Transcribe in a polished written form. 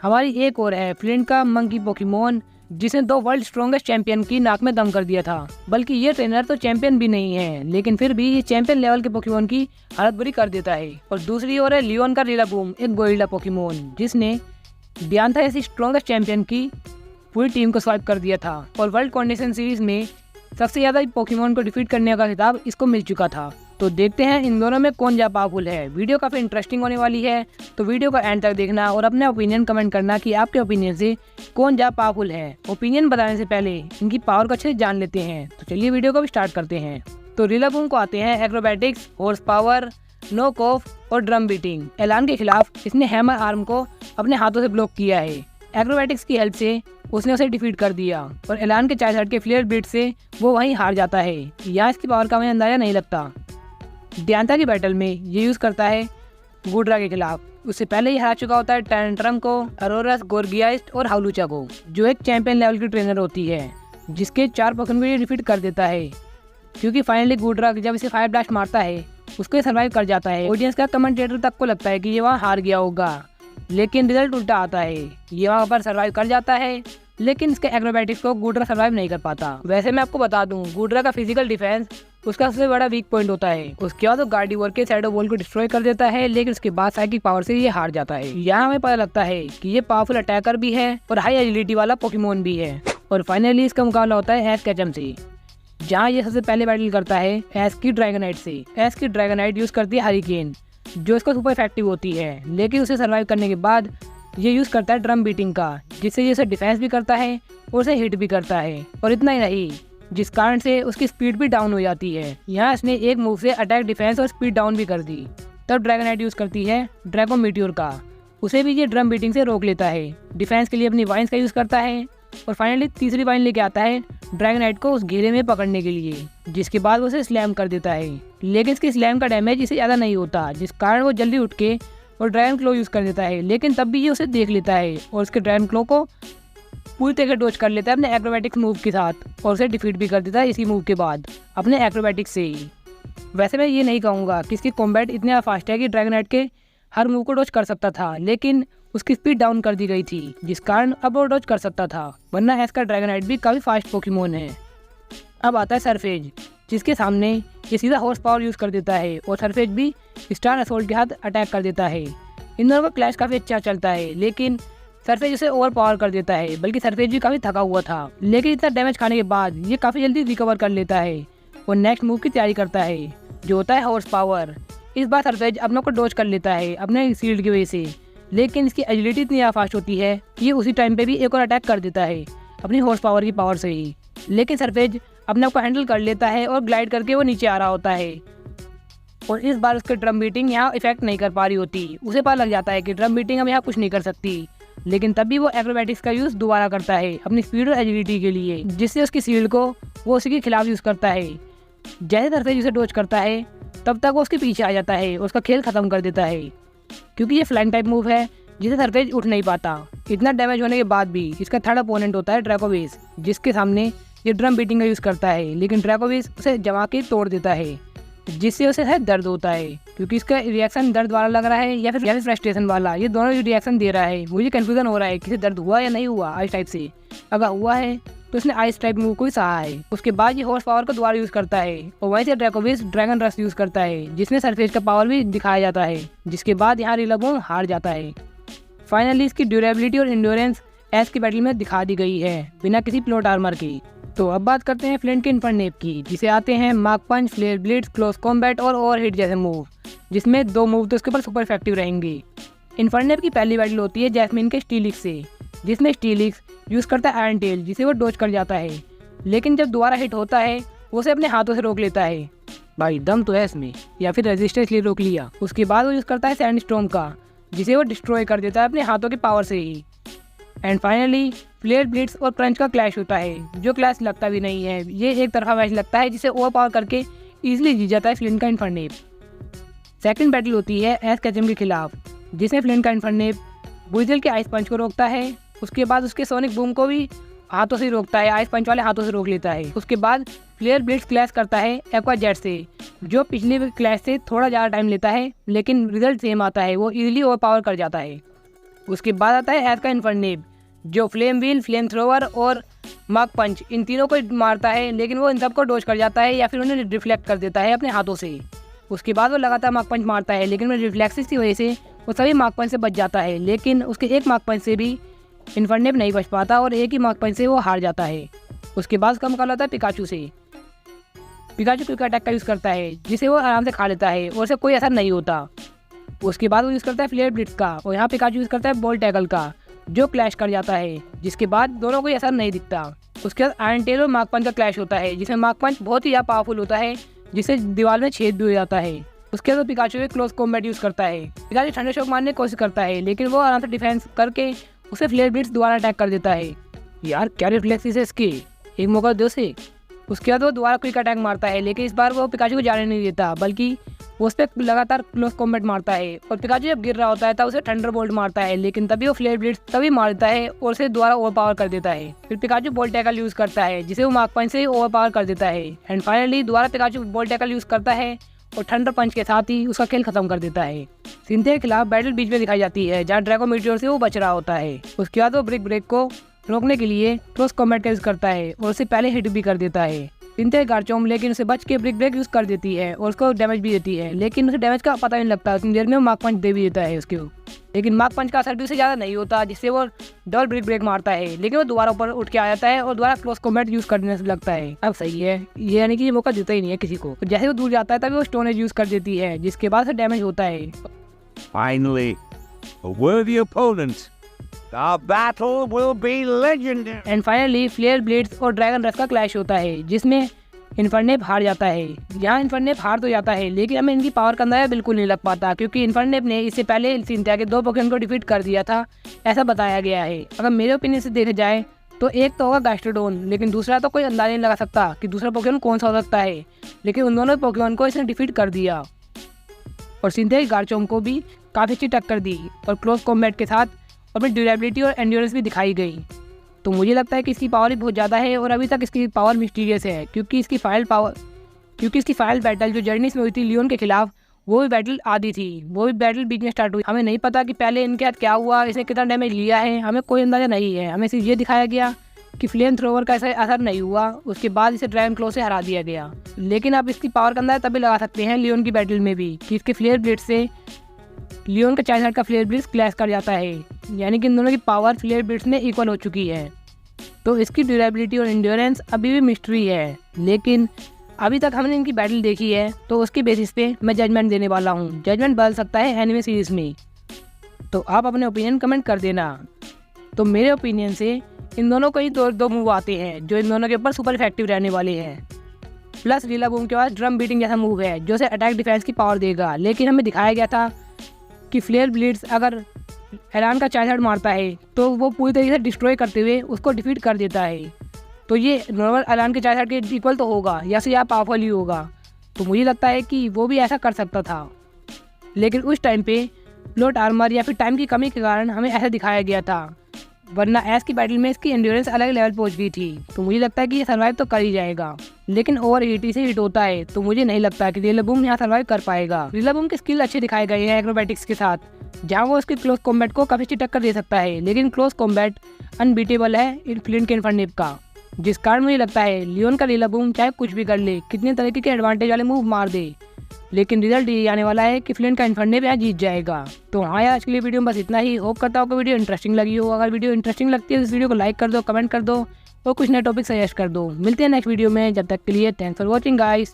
हमारी एक और है फ्लिंट का मंकी पोकेमोन, जिसने 2 वर्ल्ड स्ट्रॉन्गेस्ट चैंपियन की नाक में दम कर दिया था। बल्कि ये ट्रेनर तो चैंपियन भी नहीं है, लेकिन फिर भी ये चैंपियन लेवल के पोकेमोन की हालत बुरी कर देता है। और दूसरी ओर है लियोन का रिलाबूम, एक गोरिल्ला पोकेमोन, जिसने डियांथा ऐसी स्ट्रॉन्गेस्ट चैंपियन की पूरी टीम को स्वाइप कर दिया था। और वर्ल्ड कंडीशन सीरीज में सबसे ज्यादा पोकेमोन को डिफीट करने का खिताब इसको मिल चुका था। तो देखते हैं इन दोनों में कौन ज्यादा पावरफुल है। वीडियो काफी इंटरेस्टिंग होने वाली है, तो वीडियो का एंड तक देखना और अपने ओपिनियन कमेंट करना कि आपके ओपिनियन से कौन ज्यादा पावरफुल है। ओपिनियन बताने से पहले इनकी पावर को अच्छे से जान लेते हैं। तो चलिए वीडियो को भी स्टार्ट करते हैं। तो रिलाबूम को आते हैं acrobatics, horse power, knock off और ड्रम बीटिंग। एलान के खिलाफ इसने हैमर आर्म को अपने हाथों से ब्लॉक किया है। एक्रोबैटिक्स की हेल्प से उसने उसे डिफीट कर दिया और एलान के चार्ज हट के फ्लेयर बीट से वो वहीं हार जाता है। यहाँ इसकी पावर का हमें अंदाजा नहीं लगता। डियांथा की बैटल में ये यूज करता है गुड्रा के खिलाफ। उससे पहले ही हरा चुका होता है टैंट्रम को, अरोरस, गोरगियास्ट और हाउलूचा को, जो एक चैंपियन लेवल की ट्रेनर होती है, जिसके 4 पोकेमोन को ये डिफीट कर देता है। क्योंकि फाइनली गुड्रा जब इसे फायर ब्लास्ट मारता है उसको ये सर्वाइव कर जाता है। ऑडियंस का कमेंटेटर तक को लगता है कि ये वहाँ हार गया होगा, लेकिन रिजल्ट उल्टा आता है। ये वहाँ पर सर्वाइव कर जाता है, लेकिन इसके एक्रोबैटिक्स को गुड्रा सर्वाइव नहीं कर पाता। वैसे मैं आपको बता दूं, गुड्रा का फिजिकल डिफेंस उसका सबसे बड़ा वीक पॉइंट होता है। उसके बाद वो गार्डिवोर के शैडो बॉल को डिस्ट्रॉय कर देता है, लेकिन उसके बाद साइकिक पावर से ये हार जाता है। यहाँ हमें पता लगता है कि ये पावरफुल अटैकर भी है और हाई एजिलिटी वाला पोकेमोन भी है। और फाइनली इसका मुकाबला होता है एस कैचम से, जहाँ ये सबसे पहले बैटल करता है एस की ड्रैगनाइट से। एस की ड्रैगनाइट यूज करती है हरिकेन, जो इसको सुपर इफेक्टिव होती है, लेकिन उसे सर्वाइव करने के बाद ये यूज करता है ड्रम बीटिंग का, जिससे ये उसे डिफेंस भी करता है और उसे हिट भी करता है। और इतना ही नहीं, जिस कारण से उसकी स्पीड भी डाउन हो जाती है। यहाँ इसने एक मूव से अटैक, डिफेंस और स्पीड डाउन भी कर दी। तब ड्रैगनाइट यूज करती है ड्रैगो मीटियोर का, उसे भी ये ड्रम बीटिंग से रोक लेता है। डिफेंस के लिए अपनी वाइन्स का यूज करता है और फाइनली तीसरी वाइन लेके आता है ड्रैगनाइट को उस घेरे में पकड़ने के लिए, जिसके बाद वो उसे स्लैम कर देता है। लेकिन इसके स्लैम का डैमेज इसे ज़्यादा नहीं होता, जिस कारण वो जल्दी उठ के और ड्रैगन क्लो यूज कर देता है। लेकिन तब भी ये उसे देख लेता है और उसके ड्रैगन क्लो को पूरी तरह डोज कर लेता है अपने एक्रोबैटिक्स मूव के साथ, और उसे डिफीट भी कर देता है इसी मूव के बाद अपने एक्रोबैटिक्स से ही। वैसे मैं ये नहीं कहूँगा कि इसकी कॉम्बैट इतना फास्ट है कि ड्रैगनाइट के हर मूव को डोज कर सकता था, लेकिन उसकी स्पीड डाउन कर दी गई थी, जिस कारण अब वो डोज कर सकता था। वरना एस का ड्रैगनाइट भी काफ़ी फास्ट पोकेमोन है। अब आता है सरफेज, जिसके सामने ये सीधा हॉर्स पावर यूज कर देता है और सरफेज भी स्टार असोल्ट के हाथ अटैक कर देता है। इन दोनों का क्लैश काफ़ी अच्छा चलता है, लेकिन सरफेज उसे ओवर पावर कर देता है। बल्कि सरफेज भी काफ़ी थका हुआ था, लेकिन इतना डैमेज खाने के बाद ये काफ़ी जल्दी रिकवर कर लेता है और नेक्स्ट मूव की तैयारी करता है, जो होता है हॉर्स पावर। इस बार सरफेज अपनों को डोज कर लेता है अपने शील्ड की वजह से, लेकिन इसकी एजिलिटी इतनी फास्ट होती है कि ये उसी टाइम पे भी एक और अटैक कर देता है अपनी हॉर्स पावर की पावर से ही। लेकिन सरफेज अपने आप को हैंडल कर लेता है और ग्लाइड करके वो नीचे आ रहा होता है। और इस बार उसके ड्रम बीटिंग यहाँ इफेक्ट नहीं कर पा रही होती। उसे पता लग जाता है कि ड्रम बीटिंग अब यहाँ कुछ नहीं कर सकती, लेकिन तब भी वो एक्रोबैटिक्स का यूज़ दोबारा करता है अपनी स्पीड और एजिलिटी के लिए, जिससे उसकी शील्ड को वो उसी के खिलाफ यूज़ करता है। जैसे सरफेज उसे डोज करता है, तब तक वो उसके पीछे आ जाता है और उसका खेल खत्म कर देता है। क्योंकि ये फ्लाइंग टाइप मूव है जिसे सरफेज उठ नहीं पाता। इतना डैमेज होने के बाद भी इसका थर्ड अपोनेंट होता है ड्रैकोविस, जिसके सामने ये ड्रम बीटिंग का यूज़ करता है, लेकिन ड्रैकोविस उसे जमा के तोड़ देता है, जिससे उसे शायद दर्द होता है। क्योंकि इसका रिएक्शन दर्द वाला लग रहा है या फिर फ्रस्ट्रेशन वाला, ये दोनों रिएक्शन दे रहा है। मुझे कंफ्यूजन हो रहा है कि दर्द हुआ या नहीं हुआ आइस टाइप से। अगर हुआ है तो इसने आइस टाइप मूव को ही सहा है। उसके बाद ये हॉर्स पावर को दोबारा यूज़ करता है और वहीं से ड्रैकोविस ड्रैगन रश यूज़ करता है, जिसमें सरफेज का पावर भी दिखाया जाता है, जिसके बाद यहाँ रिलाबूम हार जाता है। फाइनली इसकी ड्यूरेबिलिटी और इंड्योरेंस एस की बैटल में दिखा दी गई है बिना किसी प्लॉट आर्मर की। तो अब बात करते हैं फ्लिंट के इन्फर्नेप की, जिसे आते हैं मार्क पंच, फ्लेयर ब्लिट्स, क्लोज कॉम्बैट और ओवरहिट जैसे मूव, जिसमें 2 मूव तो इसके ऊपर सुपर इफेक्टिव रहेंगे। इन्फर्नेप की पहली बैटल होती है जैस्मिन के स्टीलिक्स से, जिसमें स्टीलिक्स यूज़ करता है आयरन टेल, जिसे वो डोज कर जाता है। लेकिन जब दोबारा हिट होता है वो उसे अपने हाथों से रोक लेता है। भाई दम तो है इसमें, या फिर रेजिस्टेंस लिए रोक लिया। उसके बाद वो यूज़ करता है सैंडस्टॉर्म का, जिसे वो डिस्ट्रॉय कर देता है अपने हाथों की पावर से ही। एंड फाइनली फ्लेयर ब्लिट्स और क्रंच का क्लैश होता है, जो क्लैश लगता भी नहीं है। ये एक तरफा मैच लगता है, जिसे ओवर पावर करके ईजिली जीत जाता है फ्लिंट का इन्फर्नेप। सेकंड बैटल होती है एस कैचम के खिलाफ, जिसमें फ्लिंट का इन्फर्नेप बुइजल के आइस पंच को रोकता है। उसके बाद उसके सोनिक बूम को भी हाथों से रोकता है, आइस पंच वाले हाथों से रोक लेता है। उसके बाद फ्लेयर ब्लिट्स क्लैश करता है एक्वा जेट से, जो पिछले क्लैश से थोड़ा ज़्यादा टाइम लेता है, लेकिन रिजल्ट सेम आता है, वो इजीली ओवर पावर कर जाता है। उसके बाद आता है एस का इन्फर्नेप, जो फ्लेम व्हील, फ्लेम थ्रोवर और मार्क पंच इन तीनों को मारता है, लेकिन वो इन सबको डोज कर जाता है या फिर उन्हें रिफ्लेक्ट कर देता है अपने हाथों से। उसके बाद वो लगातार मार्क पंच मारता है, लेकिन रिफ्लेक्सेस की वजह से वो सभी मार्क पंच से बच जाता है, लेकिन उसके एक मार्क पंच से भी इन्फर्नेप नहीं बच पाता और एक ही मार्क पंच से वो हार जाता है। उसके बाद उसका मुकाबला होता है पिकाचू से। पिकाचू क्विक अटैक का यूज़ करता है, जिसे वो आराम से खा लेता है और उसे कोई असर नहीं होता। उसके बाद वो यूज़ करता है फ्लेयर ब्लिट्स का, और यहाँ पिकाचू यूज़ करता है बोल्ट टैकल का, जो क्लैश कर जाता है, जिसके बाद दोनों को असर नहीं दिखता। उसके बाद आयरन टेल और मार्क पंच का क्लैश होता है, जिसमें मार्क पंच बहुत ही ज़्यादा पावरफुल होता है, जिससे दीवार में छेद भी हो जाता है। उसके बाद पिकाचू एक क्लोज कॉम्बैट यूज़ करता है। पिकाचू थंडर शॉक मारने की कोशिश करता है, लेकिन वो आराम से डिफेंस करके उसे फ्लेयर ब्लिट्स दोबारा अटैक कर देता है। यार क्या रिफ्लेक्सेस है इसके, एक मौका दो से। उसके बाद वो दोबारा क्विक अटैक मारता है, लेकिन इस बार वो पिकाचू को जाने नहीं देता, बल्कि वो उस पर लगातार क्लोज कॉम्बैट मारता है। और पिकाचू जब गिर रहा होता है तब उसे थंडर बोल्ट मारता है, लेकिन तभी वो फ्लेयर ब्लिट्स तभी मारता है और उसे दोबारा ओवर पावर कर देता है। फिर पिकाचू बोल्ट टैकल यूज़ करता है, जिसे वो मार्क पंच से ओवर पावर कर देता है। एंड फाइनली दोबारा पिकाचू बोल्ट टैकल यूज़ करता है और थंडर पंच के साथ ही उसका खेल खत्म कर देता है। सिंथिया के खिलाफ बैटल बीच में दिखाई जाती है, जहाँ ड्रैगो मीटियोर से वो बच रहा होता है। उसके बाद वो ब्रिक को रोकने के लिए क्लोज कॉम्बैट का यूज़ करता है और उसे पहले हिट भी कर देता है। सिंथिया गार्चोम लेकिन उसे बच के ब्रिक यूज़ कर देती है और उसको डैमेज भी देती है, लेकिन उसे डैमेज का पता नहीं लगता। उतनी देर में वो मार्क पंच दे भी देता है उसके, लेकिन मार्क पंच का असर भी उसे ज़्यादा नहीं होता, जिससे वो डबल ब्रिक मारता है, लेकिन वो दोबारा ऊपर उठ के आ जाता है और दोबारा क्लोज कॉम्बैट यूज़ करने से लगता है। अब सही है, ये यानी कि ये मौका देता ही नहीं है किसी को। जैसे वो दूर जाता है तभी वो स्टोन एज यूज़ कर देती है, जिसके बाद से डैमेज होता है। Finally, a worthy opponent. The battle will be legendary. And finally flare blades और ड्रैगन रथ का क्लैश होता है, जिसमें इन्फर्नेप हार जाता है। यहाँ इन्फर्नेप हार तो जाता है, लेकिन हमें इनकी पावर का अंदाजा बिल्कुल नहीं लग पाता, क्योंकि इन्फर्नेप ने इससे पहले सिंथिया के 2 पोकेमॉन को डिफीट कर दिया था, ऐसा बताया गया है। अगर मेरे ओपिनियन से देखा जाए तो एक तो होगा गैस्ट्रोडोन, लेकिन दूसरा तो कोई अंदाजा नहीं लगा सकता कि दूसरा पोकेमॉन कौन सा हो सकता है, लेकिन उन दोनों पोकेमॉन को इसने डिफीट कर दिया। और सिंथिया की गार्चोम को भी काफ़ी अच्छी टक्कर दी और क्लोज कॉम्बैट के साथ और में ड्यूरेबिलिटी और एंड्योरेंस भी दिखाई गई। तो मुझे लगता है कि इसकी पावर भी बहुत ज़्यादा है और अभी तक इसकी पावर मिस्टीरियस है, क्योंकि इसकी फाइनल बैटल जो जर्नीस में हुई थी लियोन के खिलाफ, वो भी बैटल आधी थी, वो भी बैटल बीच में स्टार्ट हुई। हमें नहीं पता कि पहले इनके साथ क्या हुआ, इसने कितना डैमेज लिया है, हमें कोई अंदाज़ा नहीं है। हमें सिर्फ ये दिखाया गया कि फ्लेम थ्रोवर का ऐसा असर नहीं हुआ, उसके बाद इसे ड्रैगन क्लो से हरा दिया गया। लेकिन आप इसकी पावर का अंदाजा तभी लगा सकते हैं लियोन की बैटल में भी, कि इसके फ्लेयर ब्लेड से लियोन का चाइल्ड का फ्लेयर ब्लिट्स क्लैश कर जाता है, यानी कि इन दोनों की पावर फ्लेयर ब्लिट्स में इक्वल हो चुकी है। तो इसकी ड्यूरेबिलिटी और एंड्योरेंस अभी भी मिस्ट्री है, लेकिन अभी तक हमने इनकी बैटल देखी है, तो उसके बेसिस पे मैं जजमेंट देने वाला हूँ। जजमेंट बदल सकता है एनिमे सीरीज में, तो आप अपने ओपिनियन कमेंट कर देना। तो मेरे ओपिनियन से इन दोनों को ही दो मूव आते हैं जो इन दोनों के ऊपर सुपर इफेक्टिव रहने वाले हैं। प्लस रिलाबूम के बाद ड्रम बीटिंग जैसा मूव है, जो उसे अटैक डिफेंस की पावर देगा। लेकिन हमें दिखाया गया था कि फ्लेयर ब्लिट्स अगर एलान का चाइल्ड मारता है तो वो पूरी तरीके से डिस्ट्रॉय करते हुए उसको डिफीट कर देता है। तो ये नॉर्मल एलान के चाइल्ड के इक्वल तो होगा या से या पावरफुल ही होगा। तो मुझे लगता है कि वो भी ऐसा कर सकता था, लेकिन उस टाइम पे प्लॉट आर्मर या फिर टाइम की कमी के कारण हमें ऐसा दिखाया गया था, वरना एस की बैटल में इसकी एंड्योरेंस अलग लेवल पहुंच गई थी। तो मुझे लगता है कि ये सर्वाइव तो कर ही जाएगा, लेकिन ओवर 80 से हिट होता है, तो मुझे नहीं लगता कि रिलाबूम यहाँ सर्वाइव कर पाएगा। रिलाबूम के स्किल अच्छे दिखाए गए हैं एक्रोबैटिक्स के साथ, जहाँ वो उसके क्लोज कॉम्बैट को काफ़ी अच्छी टक्कर दे सकता है, लेकिन क्लोज कॉम्बैट अनबीटेबल है फ्लिंट के इन्फर्नेप का, जिस कारण मुझे लगता है लियोन का रिलाबूम चाहे कुछ भी कर ले, कितने तरीके के एडवांटेज वाले मूव मार दे, लेकिन रिजल्ट ये आने वाला है कि फ्लिंट का इन्फर्नेप यहाँ जीत जाएगा। तो हाँ यार, आज के लिए वीडियो में बस इतना ही। होप करता हूँ कि वीडियो इंटरेस्टिंग लगी हो। अगर वीडियो इंटरेस्टिंग लगती है तो इस वीडियो को लाइक कर दो, कमेंट कर दो और कुछ नए टॉपिक सजेस्ट कर दो। मिलते हैं नेक्स्ट वीडियो में, जब तक के लिए थैंक्स फॉर वॉचिंग गाइस।